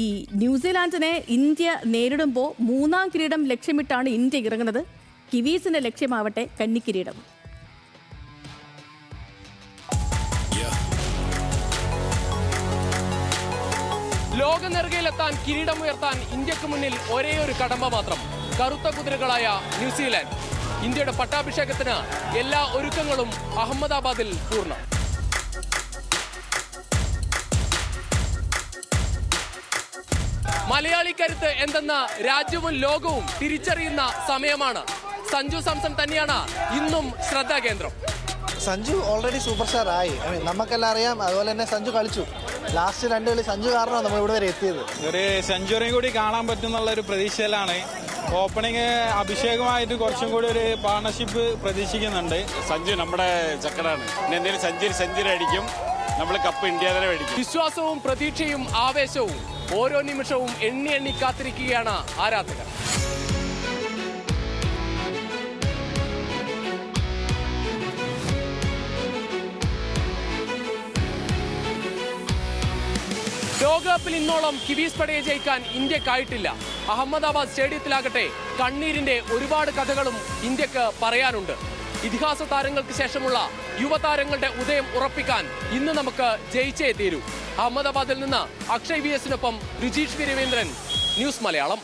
ഈ ന്യൂസിലാൻഡിനെ ഇന്ത്യ നേരിടുമ്പോൾ മൂന്നാം കിരീടം ലക്ഷ്യമിട്ടാണ് ഇന്ത്യ ഇറങ്ങുന്നത്. കിവീസിന്റെ ലക്ഷ്യമാവട്ടെ കന്നിക്കിരീടം. ലോക നെറുകയിലെത്താൻ കിരീടമുയർത്താൻ ഇന്ത്യക്ക് മുന്നിൽ ഒരേ ഒരു കടമ്പ മാത്രം. കറുത്ത കുതിരകളായ ന്യൂസിലാൻഡ്. ഇന്ത്യയുടെ പട്ടാഭിഷേകത്തിന് എല്ലാ ഒരുക്കങ്ങളും അഹമ്മദാബാദിൽ പൂർണ്ണം. മലയാളി കരുത്ത് എന്തെന്ന് രാജ്യവും ലോകവും തിരിച്ചറിയുന്ന സമയമാണ്. സഞ്ജു സാംസൺ തന്നെയാണ് ഇന്നും ശ്രദ്ധാകേന്ദ്രം. സഞ്ജു ഓൾറെഡി സൂപ്പർ സ്റ്റാർ ആയി. നമുക്കെല്ലാം അറിയാം. അതുപോലെ തന്നെ സഞ്ജു കളിച്ചു. ലാസ്റ്റ് 2 കളി സഞ്ജു കാരണമാണ് നമ്മൾ ഇവിടെ വരെ എത്തിയത്. ഒരു സെഞ്ചുറിയും കൂടി കാണാൻ പറ്റുന്നുള്ള ഒരു പ്രതീക്ഷയിലാണ്. ഓപ്പണിങ് അഭിഷേകമായിട്ട് കുറച്ചും കൂടി ഒരു പാർട്ണർഷിപ്പ് പ്രതീക്ഷിക്കുന്നുണ്ട്. സഞ്ജു നമ്മുടെ ചക്കരാണ്. ഇനി എന്തെങ്കിലും സെഞ്ചുറി അടിക്കും, നമ്മൾ കപ്പ് ഇന്ത്യ തന്നെ മേടിക്കും. വിശ്വാസവും പ്രതീക്ഷയും ആവേശവും ഓരോ നിമിഷവും എണ്ണി എണ്ണി കാത്തിരിക്കുകയാണ് ആരാധകർ. ലോകകപ്പിൽ ഇന്നോളം കിവീസ് പടയെ ജയിക്കാൻ ഇന്ത്യക്കായിട്ടില്ല. അഹമ്മദാബാദ് സ്റ്റേഡിയത്തിലാകട്ടെ കണ്ണീരിന്റെ ഒരുപാട് കഥകളും ഇന്ത്യക്ക് പറയാനുണ്ട്. ഇതിഹാസ താരങ്ങൾക്ക് ശേഷമുള്ള യുവതാരങ്ങളുടെ ഉദയം ഉറപ്പിക്കാൻ ഇന്ന് നമുക്ക് ജയിച്ചേ തീരൂ. അഹമ്മദാബാദിൽ നിന്ന് അക്ഷയ് VS-നൊപ്പം രുചീഷ് രവീന്ദ്രൻ, ന്യൂസ് മലയാളം.